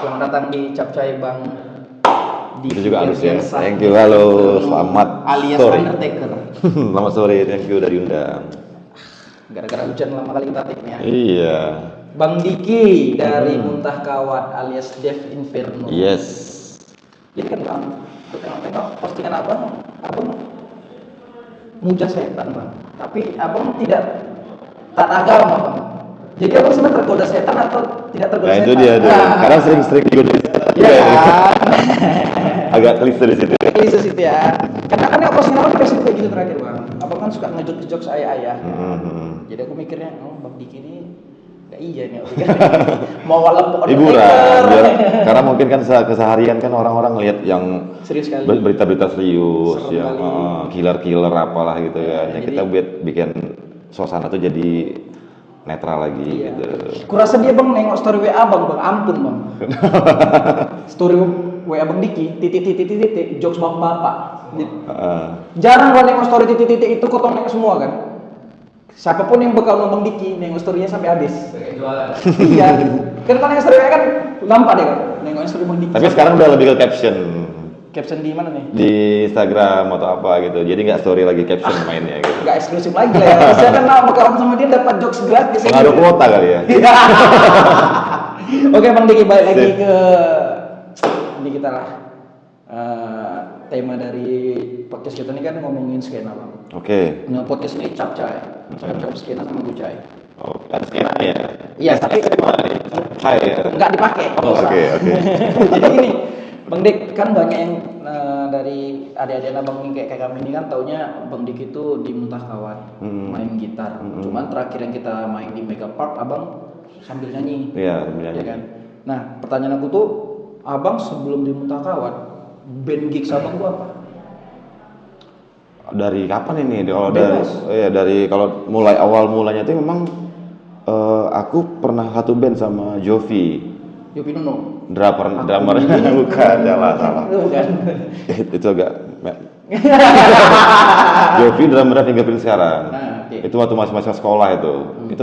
Selamat datang di Capcay Bang. Itu juga harus ya. Thank you, halo, selamat alias sore. Undertaker. Selamat sore, thank you udah diundang. Gara-gara hujan lama kali kita take ya. Iya. Bang Diki dari Muntah Kawat alias Dev Inferno. Yes. Jadi kan Bang, tengok postingan abang muja setan Bang. Tapi abang tidak taat agama Bang. Jadi abang sebenarnya tergoda setan atau tidak tergoda Nah setan? itu dia tuh. Karena sering-sering digoda setan. Iya. Agak klise di situ. Klise situ ya. Karena kan postingan abang di Facebook kayak gitu terakhir Bang. Abang kan suka ngejok ayah. Jadi aku mikirnya, oh Bang Diki ini gak iya nih. Mau walaupun hiburan. Karena mungkin kan keseharian kan orang-orang ngelihat yang serius sekali. Berita-berita serius, serem yang kali. killer-killer apalah gitu kan. Ya jadi- kita bikin suasana tuh jadi netral lagi gitu. Kurasa dia Bang nengok story WA Bang, ampun Bang. Story WA Bang Diki, titik, jokes bapak. Jarang gua nengok story titik itu kotong nengok semua kan. Siapapun yang bakal nonton Diki, nengok story-nya sampai habis. Iya. Kan kalau nengok story WA kan nampak deh kan, nengok story Bang Diki. Tapi sekarang udah lebih ke caption. Caption di mana nih? Di Instagram atau apa gitu, jadi nggak story lagi, caption mainnya gitu. Gak eksklusif lagi lah ya. Saya kan mau kawan sama dia dapat jokes gratis. Pengaruh kuota kali ya. Oke Bang Diki, balik lagi ke ini kita lah. Tema dari podcast kita ini kan ngomongin skena Bang. Oke. Nah podcast ini Capcay, skena sama Gucai. Oh, kan skena ya. Iya tapi Hai ya. nggak dipakai. Oh, oke. Jadi gini, Bang Dik kan banyak yang dari adik-adik abang ini kayak kami ini kan taunya Bang Dik itu di Muntah Kawat main gitar. Cuman terakhir yang kita main di Mega Park abang sambil nyanyi. Iya, sambil nyanyi. Ya kan? Nah pertanyaan aku tuh, abang sebelum di Muntah Kawat band gigs abang tuh apa? Dari kapan ini? Kalau Bebas. dari kalau awal mulanya itu memang aku pernah satu band sama Jovi. Yopi Nuno. Drummernya bukan, salah. Bukan. Itu agak Jovi drummernya Fingerprint sekarang. Nah, okay. Itu waktu masing-masing sekolah itu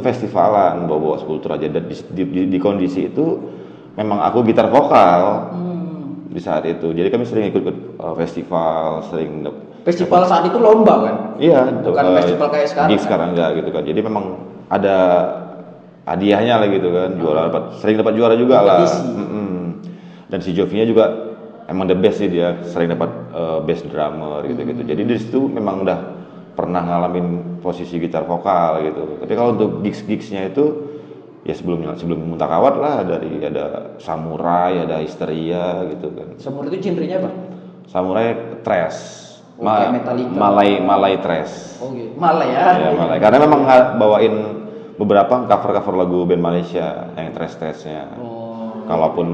festivalan bawa skulptur aja, dan di kondisi itu memang aku gitar vokal di saat itu. Jadi kami sering ikut festival, Festival saat itu lomba kan? iya, Bukan festival kayak sekarang. Gigs sekarang enggak gitu kan. Jadi memang ada hadiahnya lah gitu kan, sering dapat juara juga lah. Dan si Jovinya juga emang the best sih, dia sering dapat best drummer gitu. Jadi di situ memang udah pernah ngalamin posisi gitar vokal gitu. Tapi kalau untuk gigsnya itu ya sebelum Muntah Kawat lah, ada Samurai, ada Histeria gitu kan. Samurai itu genrenya apa? Samurai thrash. Kayak Metallica. Malay thrash. Oh gitu. Malay ya. Ya, Malay. Karena memang bawain beberapa cover Lagu band Malaysia yang thrash-nya. Kalaupun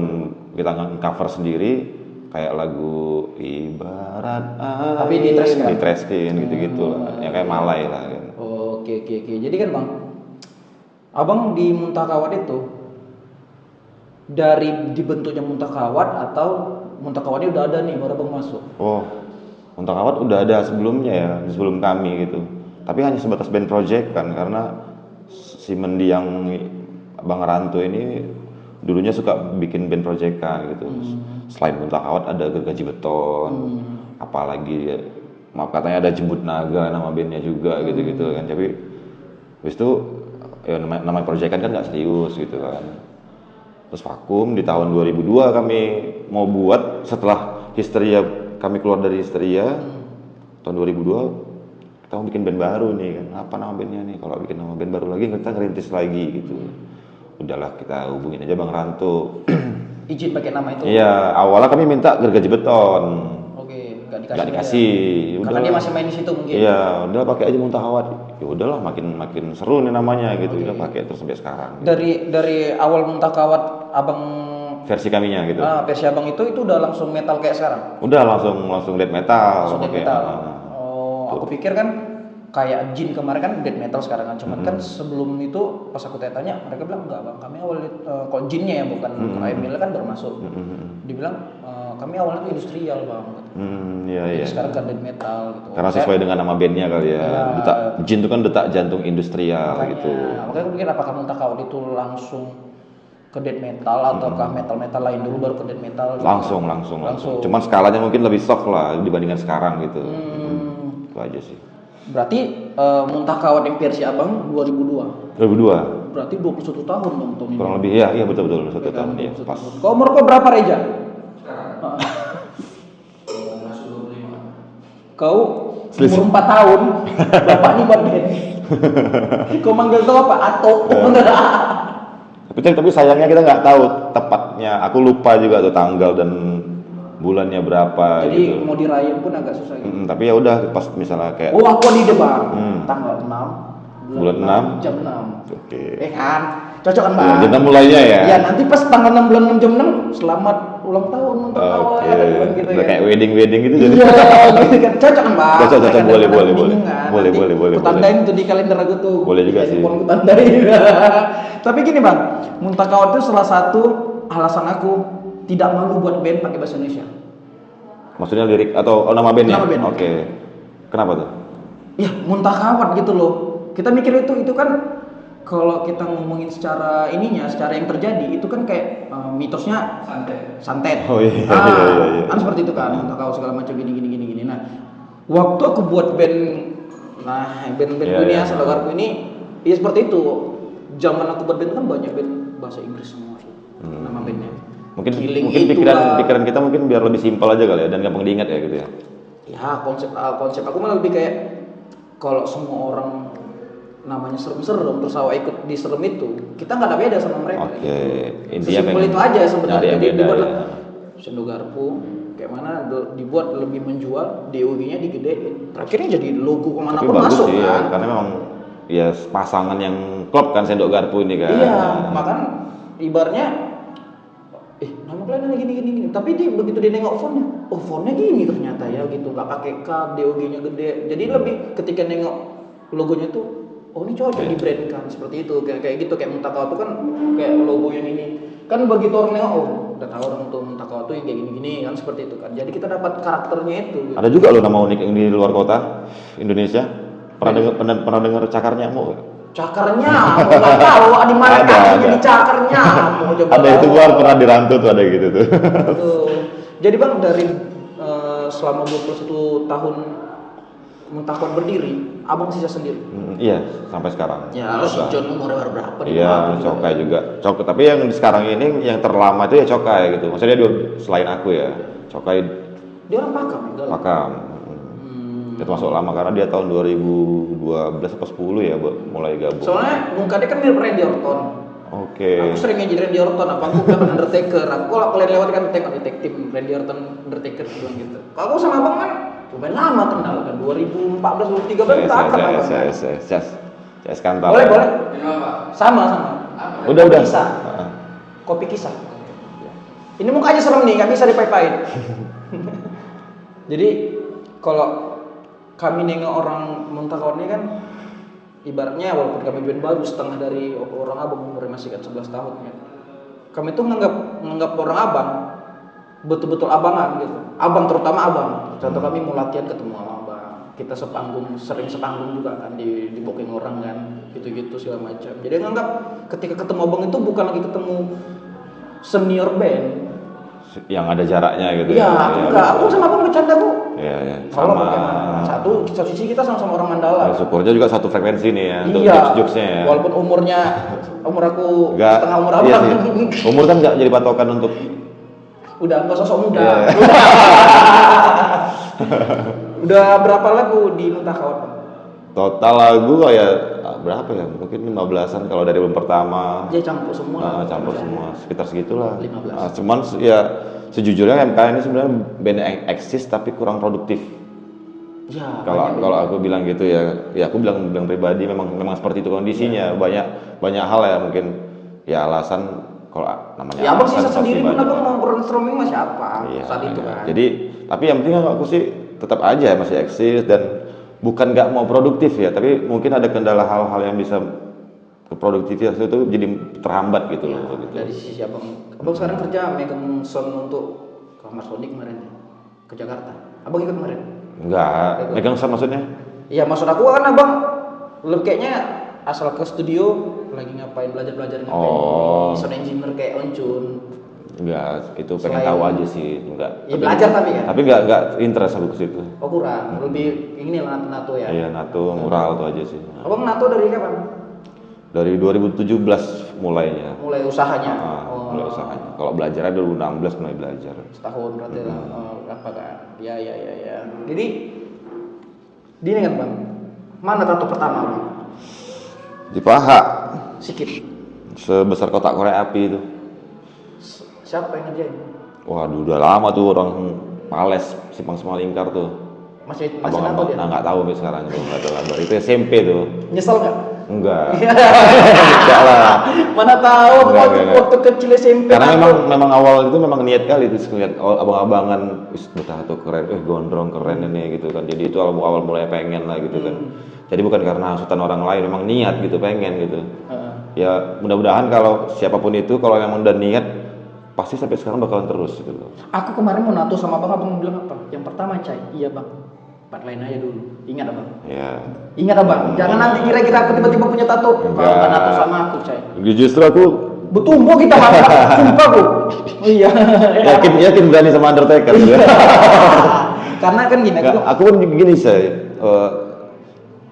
kita cover sendiri kayak lagu Ibarat tapi di trashkin gitu-gitu lah. Yang kayak Malay lah kan. Oke. Jadi kan Bang, abang di Muntah Kawat itu dari dibentuknya Muntah Kawat atau Muntah Kawatnya udah ada nih baru abang masuk? Oh, Muntah Kawat udah ada sebelumnya ya, sebelum kami gitu. Tapi hanya sebatas band project kan, karena si Mendiang Bang Ranto ini dulunya suka bikin band project kan gitu. Selain Muntah Kawat ada Gergaji Beton, apalagi maaf katanya ada Jembut Naga nama bandnya juga gitu kan. Tapi habis itu ya nama project kan nggak serius gitu kan. Terus vakum di tahun 2002 kami mau buat setelah Histeria, kami keluar dari Histeria tahun 2002 kita mau bikin band baru nih kan. Apa nama bandnya nih? Kalau bikin nama band baru lagi kita ngerintis lagi gitu. Udahlah kita hubungin aja Bang Ranto. Izin pakai nama itu? Iya, awalnya kami minta Gergaji Beton. Oke, nggak dikasih. Karena dia masih main di situ mungkin. Iya, udah pakai aja Muntah Kawat. Ya udahlah, makin seru nih namanya gitu. Udah pakai terus sampai sekarang. Dari awal Muntah Kawat abang versi kaminya gitu. Versi abang itu udah langsung metal kayak sekarang? Udah langsung death metal. Langsung death metal. Aku pikir kan kayak Jin kemarin kan death metal sekarang kan, cuman kan sebelum itu pas aku tanya mereka bilang enggak Bang, kami awal kok Jinnya ya bukan Emil kan baru masuk. Dibilang kami awalnya tuh industrial Bang. Iya. Sekarang kan death metal gitu. Karena sesuai dengan nama bandnya kali ya. Jin itu kan detak jantung industrial gitu. Makanya aku pikir apakah Muntah Kawat itu langsung ke death metal ataukah metal lain dulu baru ke death metal? Langsung. Cuman skalanya mungkin lebih soft lah dibandingkan sekarang gitu. Itu aja sih. Berarti Muntah Kawat yang versi Abang 2002. 2002. Berarti 21 tahun dong tahun ini. Kurang lebih iya betul 1 tahun ya pas. Kau umur kau berapa Reja? Kau umur 4 tahun, bapak ini buat band. Kau manggil kau apa? Atau Tapi sayangnya kita nggak tahu tepatnya. Aku lupa juga tuh tanggal dan bulannya berapa. Jadi gitu. mau dirayain pun agak susah gitu. Tapi ya udah pas misalnya kayak. Oh aku di depan. Tanggal 6. Bulan 6 jam 6. Oke. Kan? Cocok kan, Bang? Ya, kita mulainya ya. Ya nanti pas tanggal 6 bulan 6 jam 6 selamat ulang tahun Muntah Kawat gitu Udah ya. kayak wedding gitu jadi. Iya, gitu kan. Cocok kan, Bang? Cocok, boleh. Boleh. Aku tandain tuh di kalender aku tuh. Boleh juga sih. Aku tandain. Tapi gini, Bang. Muntah Kawat itu salah satu alasan aku tidak malu buat band pakai bahasa Indonesia. Maksudnya lirik atau nama bandnya? Nama band. Oke. Kenapa tuh? Ya, Muntah Kawat gitu loh. Kita mikir itu kan kalau kita ngomongin secara secara yang terjadi itu kan kayak mitosnya santet. Oh iya. Kan seperti itu kan, Muntah Kawat segala macam gini. Nah, waktu aku buat band ini asal Garpu ini, ya seperti itu. Zaman aku buat band kan banyak band bahasa Inggris semua nama bandnya. Mungkin Killing pikiran kita mungkin biar lebih simpel aja kali ya dan gampang diingat ya gitu ya. Ya konsep aku malah lebih kayak kalau semua orang namanya serem-serem terus awak ikut di serem itu kita nggak ada beda sama mereka. Oke. Intinya sesimpel itu aja sebenarnya. Jadi dibuat Sendo Garpu kayak mana dibuat lebih menjual, DOG-nya digedein. Terakhirnya jadi logo kemana pun masuk sih, kan. Ya, karena memang ya pasangan yang klop kan Sendok Garpu ini kan. Iya, makanya ibarnya nama kalian gini. Tapi begitu dia nengok fontnya, oh fontnya gini ternyata ya gitu, nggak pakai K, DOG-nya gede. Jadi lebih ketika nengok logonya tuh, oh ini cocok di-brandkan seperti itu, kayak gitu kayak Muntah Kawat tuh kan kayak logo yang ini. Kan begitu orang nengok, oh udah tahu orang tuh Muntah Kawat tuh yang kayak gini kan seperti itu kan. Jadi kita dapat karakternya itu. Gitu. Ada juga loh nama unik yang di luar kota Indonesia. Pernah dengar cakar nyamuk? Cakarnya, nggak tahu di mana kan jadi cakarnya. Ada itu luar pernah dirantau tuh ada gitu tuh. Jadi Bang dari selama 21 tahun Muntah Kawat berdiri, Abang sisa sendiri. Iya, sampai sekarang. Ya, si John umurnya berapa? Iya, Cokai juga. Tapi yang sekarang ini yang terlama itu ya Cokai gitu. Maksudnya dia selain aku ya. Cokai dia orang Pakam. Pakam. Itu masuk lama karena dia tahun 2012 atau 10 ya mulai gabung. Soalnya muka dia kan mirip Randy Orton. Oke. Aku sering ngejir Randy Orton, apa aku bilang Undertaker. Aku kalau kalian lewat kan tengok tim Randy Orton Undertaker bilang gitu. Kalau aku sama Abang kan lumayan lama kenal kan 2014 2013 kita akrab kan. Saya kantor. Boleh. Sama. Udah. Kisah. Kopi kisah. Ini mukanya serem nih, nggak bisa dipaip-paip. Jadi kalau kami nengok orang Muntah Kawat ini kan ibaratnya walaupun kami band baru setengah dari orang Abang umurnya masih kan 11 tahun ya. Kami tuh menganggap orang Abang betul-betul abangan gitu. Abang terutama Abang. Contoh kami mau latihan ketemu sama Abang. Kita sering sepanggung juga kan di booking orang kan. Gitu-gitu segala macam. Jadi nganggap ketika ketemu Abang itu bukan lagi ketemu senior band yang ada jaraknya gitu. Iya, enggak. Aku sama Abang bercanda, Bu. Iya. Sama. Satu sisi kita sama-sama orang Mandala. Syukurnya juga satu frekuensi nih ya untuk jokes-nya ya. Walaupun umur aku enggak, setengah umur Abang. Iya sih. Umur kan enggak jadi patokan untuk Udah sosok muda. Yeah. Udah berapa lagu di Muntah Kawat, Bang? Total lagu kayak berapa ya? Mungkin 15-an kalau dari album pertama. Ya campur semua. Campur semua, sekitar segitulah. 15. Cuman ya sejujurnya MK ini sebenarnya band yang eksis tapi kurang produktif. Ya. Kalau aku bilang gitu ya aku bilang pribadi memang seperti itu kondisinya. Banyak hal ya mungkin ya alasan kalau namanya. Ya Abang sisa sendiri pun Abang mau brainstorming sama siapa saat itu kan. Jadi tapi yang penting aku sih tetap aja masih eksis dan bukan nggak mau produktif ya, tapi mungkin ada kendala hal-hal yang bisa produktivitas itu jadi terhambat gitu loh. Gitu. Dari sisi Abang sekarang kerja megang sound untuk Kamar Sonic kemarin ya, ke Jakarta. Abang ikut kemarin? Enggak, megang sound maksudnya? Iya maksud aku kan Abang kayaknya asal ke studio lagi ngapain, belajar ngapain. Oh. Sound engineer kayak Oncun. Enggak, itu pengen Selain- tahu aja sih, enggak. Ya belajar tapi kan. Tapi enggak interest aku ke situ. Oh kurang, lebih ini lah NATO ya. Iya, NATO, mural tuh aja sih. Abang NATO dari kapan? Dari 2017 mulainya. Mulai usahanya. Mulai usahanya. Kalau belajarnya 2016 mulai belajar. Setahun berarti lah. Apa kan? Ya. Jadi ini kan bang, mana tato pertama bang? Di paha, Sikit. sebesar kotak korek api itu. Siapa yang ngerjain? Waduh, udah lama tuh orang Males, Simpang Semalingkar tuh. Masih nato Abang-abang, dia? nah nggak tahu sampai sekarang itu nggak tahu kabar. Itu SMP tuh. Nyesel nggak? Enggak. Enggak lah. Mana tahu Enggak. waktu kecil SMP. Karena memang awal itu memang niat kali itu ngeliat abang-abangan, wis tato keren, gondrong keren ini gitu kan. Jadi itu awal mulai pengen lah gitu kan. Jadi bukan karena hasutan orang lain, memang niat gitu pengen gitu. Ya mudah-mudahan kalau siapapun itu kalau memang udah niat pasti sampai sekarang bakalan terus gitu loh. Aku kemarin mau nato sama abang bilang apa? Yang pertama Cai, iya bang. Part lain aja dulu. Ingat abang? Ya. Ingat abang. Jangan nanti kira aku tiba-tiba punya tato. Kalau nggak nato sama aku Cai. Justru aku Bertumbuh kita bang. Sumpah bu. Iya. yakin berani sama Undertaker. Karena kan gini. Aku pun gini saya.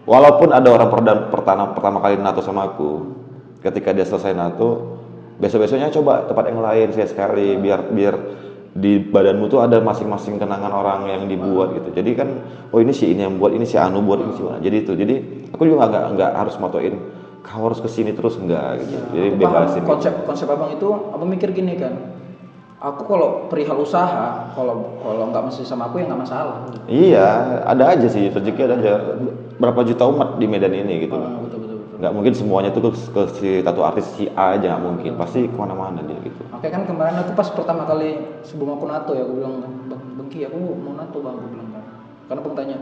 Walaupun ada orang pertama kali nato sama aku, ketika dia selesai nato, besok-besoknya coba tempat yang lain sekali biar di badanmu tuh ada masing-masing kenangan orang yang dibuat gitu. Jadi kan, oh ini si ini yang buat, ini si Anu buat, ini si mana. Jadi itu. Jadi aku juga nggak harus motoin kau harus kesini terus enggak gitu. Jadi Aku bebasin. paham konsep abang itu. Abang mikir gini kan. Aku kalau perihal usaha, kalau nggak mesti sama aku ya nggak masalah. Gitu. Iya, ada aja sih rezeki ada aja. Berapa juta umat di Medan ini gitu. Betul. Nggak mungkin semuanya tuh ke si tato artis si A aja nggak mungkin. Pasti kemana-mana dia gitu. Oke kan kemarin aku pas pertama kali sebelum aku nato ya, aku bilang bang Ki aku mau nato bang, aku bilang kan. Karena bang tanya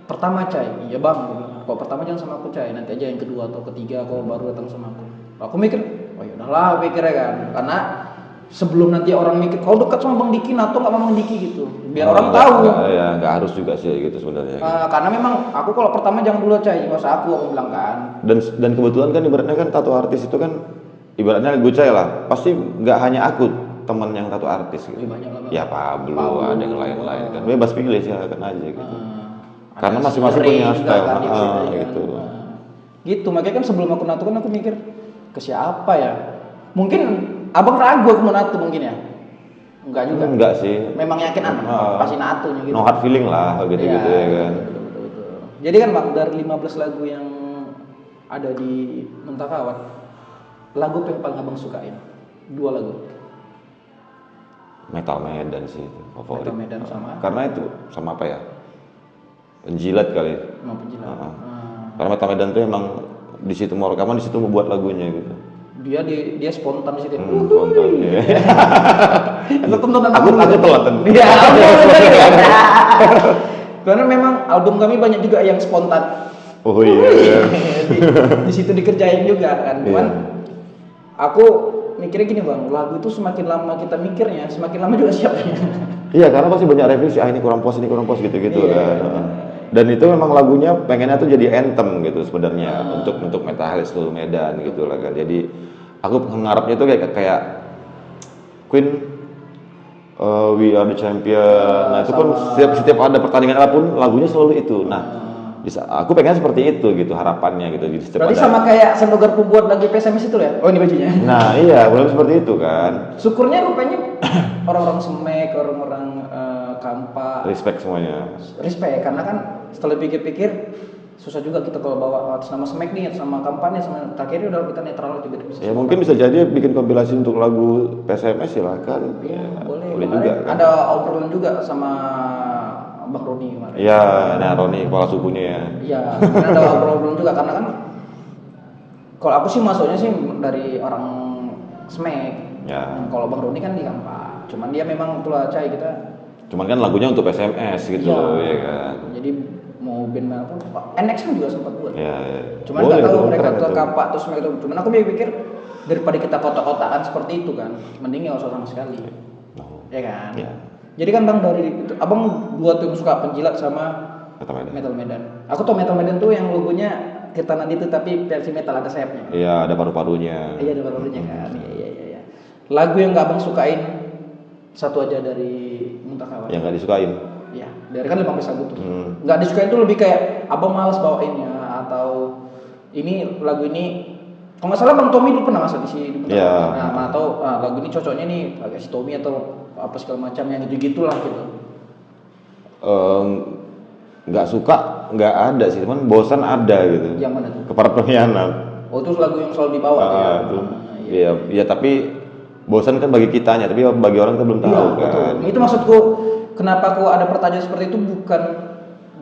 pertama Cai, iya bang, aku bilang. Kalau pertama jangan sama aku Cai, nanti aja yang kedua atau ketiga kau baru datang sama aku. Aku mikir, oh ya udahlah pikirnya kan, karena sebelum nanti orang mikir kau dekat sama Bang Diki nato nggak sama Bang Diki gitu, biar orang tahu. Nggak harus juga sih gitu sebenarnya. Karena memang aku kalau pertama jangan dulu Cai, nggak usah aku bilang kan. Dan kebetulan kan ibaratnya kan tato artis itu kan ibaratnya gue Cai lah, pasti nggak hanya aku teman yang tato artis gitu. Banyak lah, Bang. Ya Pablo, ada yang lain-lain kan. Bebas pilih silakan aja gitu. Karena Ada masing-masing si Ray punya juga style. kan, gitu. Gitu. Gitu, makanya kan sebelum aku nato kan aku mikir ke siapa ya? Mungkin abang ragu aku mau nato mungkin ya? Enggak juga. Enggak sih. Memang yakin pasti natunya gitu. No hard feeling lah gitu-gitu ya kan. Betul. Jadi kan Bang, dari 15 lagu yang ada di Mentakawan, lagu yang paling abang sukain? 2 lagu. Metal Medan sih itu favorit. Metal Medan sama? Karena itu sama apa ya? Penjilat kali. Mau penjilat. Karena Metal Medan tuh emang di situ mau rekaman, di situ mau buat lagunya gitu. Dia spontan di situ. Spontan ya. Aku telat. Iya. Karena memang album kami banyak juga yang spontan. Oh iya. di situ dikerjain juga kan. Cuman aku mikirnya gini bang, lagu itu semakin lama kita mikirnya, semakin lama juga siapnya. Iya, karena pasti banyak revisi. Ini kurang puas gitu-gitu kan. Dan itu memang lagunya pengennya tuh jadi anthem gitu sebenarnya untuk metalis seluruh Medan gitu lah kan. Jadi aku mengharapnya itu kayak Queen We Are the Champion. Nah, itu pun setiap ada pertandingan apapun lagunya selalu itu. Nah, aku pengen seperti itu gitu harapannya gitu. Jadi Berarti sama kayak Sandogar buat lagu PSMS itu ya? Oh ini bajunya. Nah, iya, belum seperti itu kan. Syukurnya rupanya orang-orang Semek, orang-orang Kampa Respect semuanya. respect, karena kan setelah pikir-pikir susah juga kita kalau bawa atas nama Smack nih sama kampanye sama akhirnya udah kita netral juga bisa. Ya mungkin bisa jadi bikin kompilasi untuk lagu PSMS silakan. Ya, boleh juga kan. Ada obrolan juga sama Bang Roni kemarin. Iya, nah Roni kepala sukunya ya. Iya, ada obrolan juga karena kan kalau aku sih masuknya sih dari orang Smack. Ya. Kalau Bang Roni kan di Kampa. Cuman dia memang itulah Cai kita. Cuman kan lagunya untuk PSMS gitu ya kan. Jadi mau band mana pun, NX kan juga sempat buat. Ya. Cuman nggak tahu mereka tuh Kampa terus mereka. Cuman aku pikir daripada kita kotak-kotakan seperti itu kan, mending nggak usah sama sekali. Ya kan. Ya. Jadi kan bang dari itu, abang dua tuh yang suka penjilat sama Metal Medan. Metal Medan. Aku tau Metal Medan tuh yang logonya kita nanti itu tapi versi metal ada sayapnya. Iya, ada paru-parunya. Iya, ada paru-parunya kan. Iya. Lagu yang nggak abang sukain satu aja dari Muntah Kawan. Yang nggak disukain. Iya, dari kan 15 lagu tuh. Nggak disukain tuh lebih kayak abang malas bawainnya atau ini lagu ini kalau nggak salah Bang Tommy dulu pernah masuk di sini. Iya. Nah, atau lagu ini cocoknya nih agak si Tommy atau apa segala macam yang gitu-gitulah gitu. Nggak suka nggak ada sih, cuman bosan ada gitu. Yang mana tuh? Kepada pengkhianat. Oh, itu lagu yang selalu dibawa tuh ya. Itu. Iya, tapi bosan kan bagi kitanya, tapi bagi orang kan belum tahu Iya, kan. betul. Itu maksudku kenapa aku ada pertanyaan seperti itu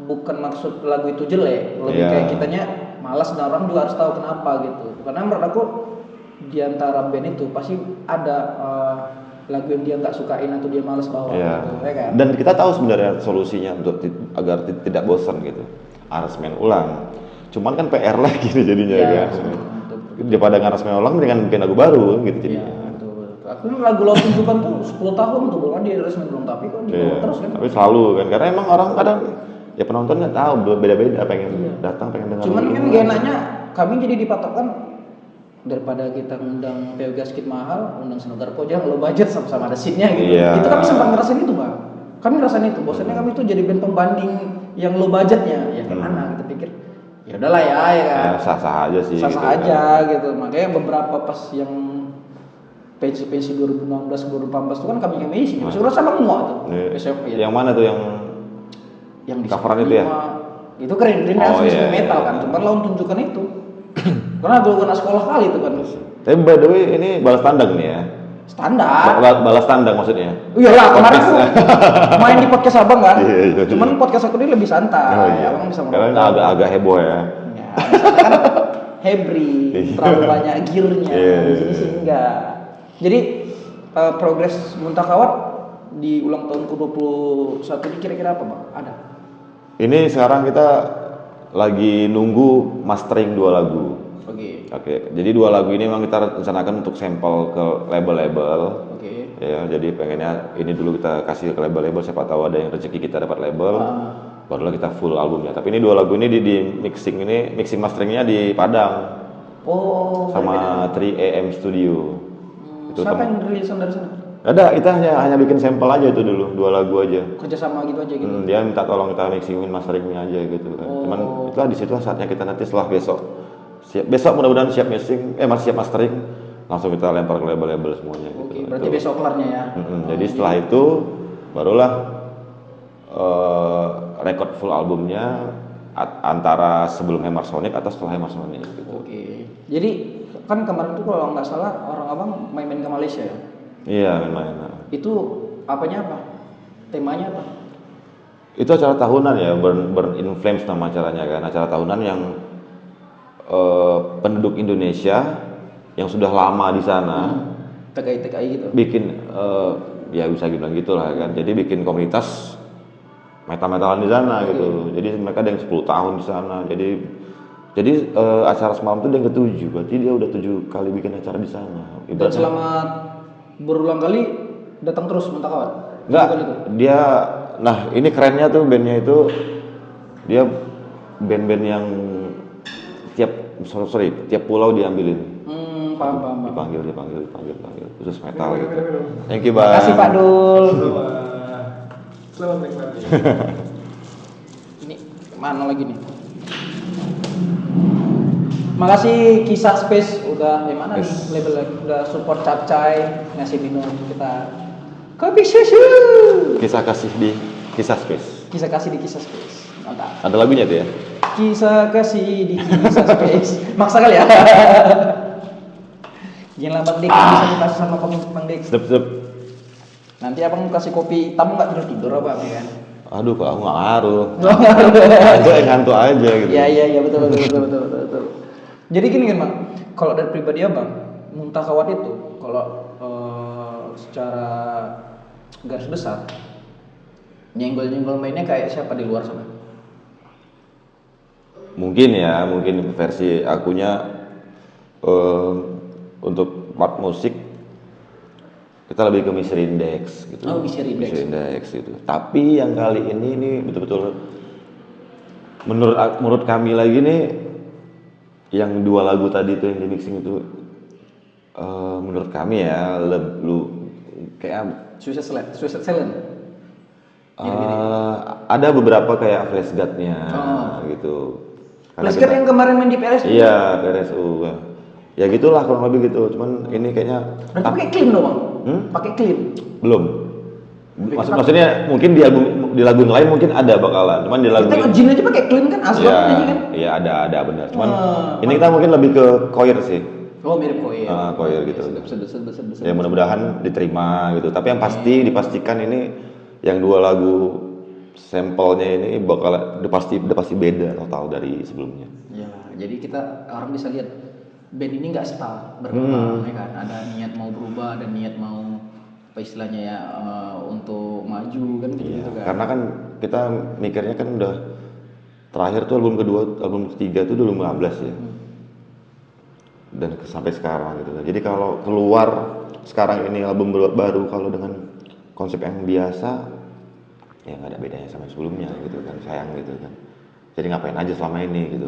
bukan maksud lagu itu jelek, lebih kayak kitanya malas dan orang juga harus tahu kenapa gitu. Karena menurut aku di antara band itu pasti ada lagu yang dia nggak sukain atau dia malas bawa gitu, ya kan? Dan kita tahu sebenarnya solusinya untuk agar tidak bosan gitu. Aransemen ulang. Cuman kan PR lagi nih jadinya kan. Daripada ngaransemen ulang dengan bikin lagu baru gitu jadinya. Iya, betul. Aku lagu Laut Tunjukkan tuh 10 tahun tuh belum ada aransemen belum tapi kok dibawa terus kan. Tapi selalu kan karena emang orang kadang ya penonton nggak tahu beda-beda pengen datang pengen dengar. Cuman kan gak enaknya kami jadi dipatokkan daripada kita ngundang PO Gaskit mahal, undang Senogar Pojang low budget sama-sama ada seatnya gitu. Itu kami sempat ngerasain itu Bang. Kami ngerasain itu, bosannya kami tuh jadi band pembanding yang low budgetnya. Ya gimana kita pikir ya udahlah ya kan. Ya, sah-sah aja sih. Sah-sah gitu, aja kan. gitu. Makanya beberapa pas yang pensi 2016 2018 itu kan kami isi. Maksudnya sama semua tuh. Yang mana tuh yang di coveran itu ya? Itu keren metal kan. Cuman lawan tunjukkan itu. Karena gue kena sekolah kali itu kan. Tapi by the way ini balas tandang nih ya. Standar. Balas tandang maksudnya. Iyalah kemarin aku main di podcast abang kan. Iya. Cuman podcast aku ini lebih santai. Abang bisa Karena agak heboh ya. Ya, kan Hebri terlalu banyak gearnya. Di sini sih enggak. Jadi progres Muntah Kawat di ulang tahun ke-21 ini kira-kira apa Bang? Ada? Ini sekarang kita lagi nunggu mastering 2 lagu. Oke. Jadi 2 lagu ini memang kita rencanakan untuk sampel ke label-label. Oke. Ya, jadi pengennya ini dulu kita kasih ke label-label, siapa tahu ada yang rezeki kita dapat label. Barulah kita full albumnya. Tapi ini 2 lagu ini di mixing masteringnya di Padang. Oh. Sama 3AM Studio. Itu siapa yang rilisan dari sana? Ada, kita hanya bikin sampel aja itu dulu, 2 lagu aja. Kerja sama gitu aja gitu. Dia minta tolong kita mixingin masteringnya aja gitu kan. Cuman itulah di situ saatnya kita nanti setelah besok mudah-mudahan siap siap mastering, langsung kita lempar ke label-label semuanya gitu. Oke, berarti besok kelarnya ya. Jadi setelah itu barulah record full albumnya antara sebelum Hammer Sonic atau setelah Hammer Sonic gitu. Oke. Jadi kan kemarin tuh kalau nggak salah orang abang main-main ke Malaysia ya? Iya, main-main. Itu apanya apa? Temanya apa? Itu acara tahunan ya, Burn in Flames nama acaranya kan. Acara tahunan yang penduduk Indonesia yang sudah lama di sana TKI gitu. bikin ya bisa bilang gitulah kan. Jadi bikin komunitas metal-metalan di sana gitu. Jadi mereka ada yang 10 tahun di sana. Jadi acara semalam itu yang ke-7. Berarti dia udah 7 kali bikin acara di sana. Dan selama berulang kali datang terus Muntah Kawat? Enggak, dia, nah ini kerennya tuh bandnya itu, dia band-band yang tiap pulau diambilin. Paham. Dipanggil, khusus metal gitu. Thank you Bang. Terima kasih Pak Dul. Selamat menikmati. Ini mana lagi nih? Makasih Kisah Space udah mana nih label lagi udah support Capcay ngasih minum kita kopi susu. Kisah kasih di Kisah Space. Kisah kasih di Kisah Space. Mantap. Ada lagunya tuh ya? Kisah kasih di Kisah Space. Maksa kali ya. Jangan lambat Dek bisa dikasih sama Bang Dek. Sedep. Nanti abang kasih kopi hitam nggak tidur abang ya kan? Aduh, kok aku nggak ngaruh. Aja ngantuk aja gitu. Iya betul. Jadi gini kan Bang, kalau dari pribadi abang, Muntah Kawat itu kalau secara garis besar nyenggol mainnya kayak siapa di luar sana? Mungkin versi akunya untuk part musik kita lebih ke Misery Index gitu. Oh, Misery Index gitu. Tapi yang kali ini betul-betul menurut kami lagi nih yang 2 lagu tadi tuh yang di mixing itu menurut kami ya lu kayak Suicide Silent. ada beberapa kayak flash guard-nya gitu. Karena Plus kan yang kemarin main di PRS. iya, PRSU. Ya gitulah kurang lebih gitu. Cuman ini kayaknya Berarti pakai clean dong, Bang? Pakai clean. belum. Maksudnya mungkin di lagu lain mungkin ada bakalan. Cuman di lagu Kita Jin aja pakai clean kan, asbak ini kan. Iya, ada benar. Cuman ini kita mungkin lebih ke choir sih. Oh, mirip Koir. Choir gitu. Sedep. Ya mudah-mudahan diterima gitu. Tapi yang pasti dipastikan ini yang 2 lagu sampelnya ini bakal udah pasti beda total dari sebelumnya. Ya, jadi kita orang bisa lihat band ini nggak stuck berkembang ya kan. Ada niat mau berubah dan niat mau apa istilahnya ya untuk maju kan gitu kan. Karena kan kita mikirnya kan udah terakhir tuh album ketiga tuh 2015 ya. Dan sampai sekarang gitu. Jadi kalau keluar sekarang ini album baru kalau dengan konsep yang biasa ya nggak ada bedanya sama sebelumnya gitu kan, sayang gitu kan. Jadi ngapain aja selama ini gitu.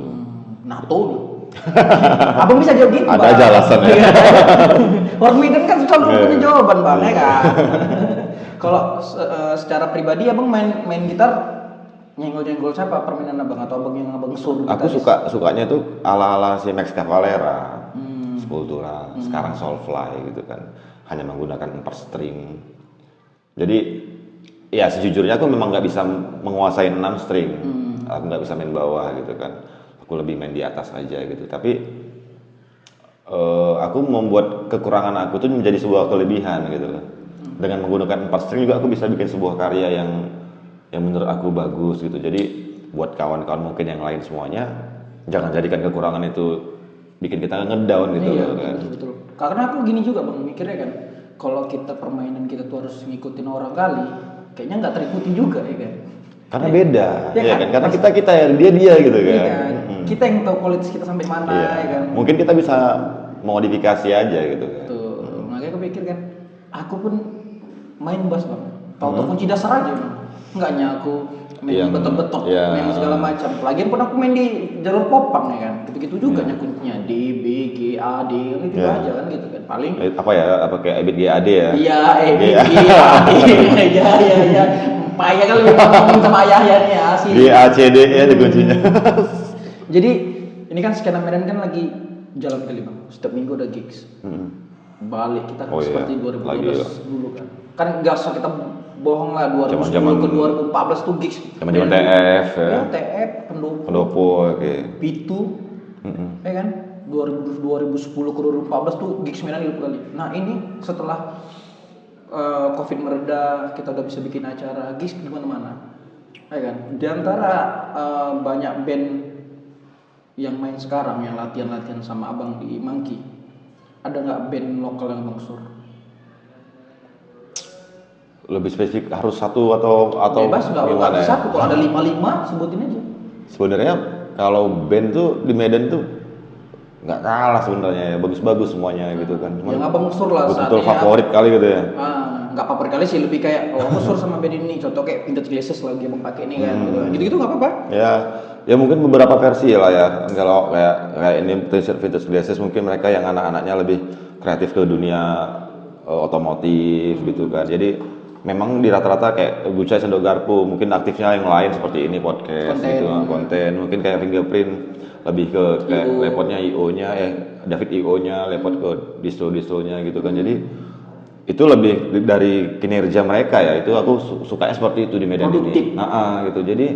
NATO nih. Abang bisa jawab gitu, Ada Bang. aja alasannya. Orang Medan kan selalu punya jawaban, Bang, ya kan. Kalau secara pribadi abang main gitar nyenggol siapa permainan abang atau abang yang abang suruh? Aku sukanya tuh ala-ala si Max Cavalera, Sepultura, sekarang Soulfly gitu kan, hanya menggunakan 4 string. Jadi ya sejujurnya aku memang nggak bisa menguasai 6 string, aku nggak bisa main bawah gitu kan, aku lebih main di atas aja gitu. Tapi aku membuat kekurangan aku tuh menjadi sebuah kelebihan gitu loh. Dengan menggunakan 4 string juga aku bisa bikin sebuah karya yang menurut aku bagus gitu. Jadi buat kawan-kawan mungkin yang lain semuanya, jangan jadikan kekurangan itu bikin kita ngedown gitu iya, loh kan. betul. Karena aku gini juga, Bang, mikirnya kan, kalau kita permainan kita tuh harus ngikutin orang kali, kayaknya nggak terikuti juga ya kan. Karena beda, ya ya kan? kan? Karena kita yang dia gitu kan. Iya kan? Kita yang tahu kualitas kita sampai mana Iya. ya kan. Mungkin kita bisa modifikasi aja gitu kan. Tuh, makanya aku pikir kan, aku pun main bass, Bang. Tahu kunci dasar aja, Bang. Enggaknya aku main betot-betot, main segala macam. Lagian pun aku main di jalur popang ya kan. Gitu-gitu juga kuncinya D, B, G, A, D, gitu aja kan gitu kan. Paling apa kayak EBIT GAD ya? iya, B, G, A, D. Iya. Payah kan lebih ngomong sama ayahnya nih asli. G, A, C, D ya di kuncinya. Jadi ini kan skena Medan kan lagi jalan kali, Bang. Setiap minggu ada gigs. Balik kita kan seperti 2012 dulu kan. Kan enggak usah kita bohong lah, 2010 ke 2014 tuh gigs. Zaman TF ya. TF, Pendopo, oke. Pitu. Ya kan? 2010 ke 2014 tuh gigs Medan hidup kali. Nah, ini setelah Covid mereda, kita udah bisa bikin acara gigs di mana-mana. Ya kan? Di antara banyak band yang main sekarang yang latihan sama abang di Monkey, ada nggak band lokal yang abang sur? Lebih spesifik harus satu atau Bebas nggak gimana ya? satu, kalau ada 5 sebutin aja. Sebenarnya kalau band tuh di Medan tuh nggak kalah sebenarnya ya, bagus-bagus semuanya gitu kan. Cuman yang abang sur lah betul saatnya favorit kali gitu ya. Nggak favorit kali sih, lebih kayak aku sur sama band ini, contoh kayak Vintage Glasses lagi abang pakai ini kan, gitu nggak apa-apa. Ya mungkin beberapa versi lah ya. Kalau kayak ini Vintage Glasses mungkin mereka yang anak-anaknya lebih kreatif ke dunia otomotif gitu kan. Jadi memang di rata-rata kayak Bucai Sendok Garpu mungkin aktifnya yang lain seperti ini podcast gitu, konten mungkin kayak Fingerprint lebih ke kayak lepotnya IO-nya David IO-nya lepot ke distro-distronya gitu kan. Jadi itu lebih dari kinerja mereka ya, itu aku sukanya seperti itu di Medan produktif. ini. Gitu. Jadi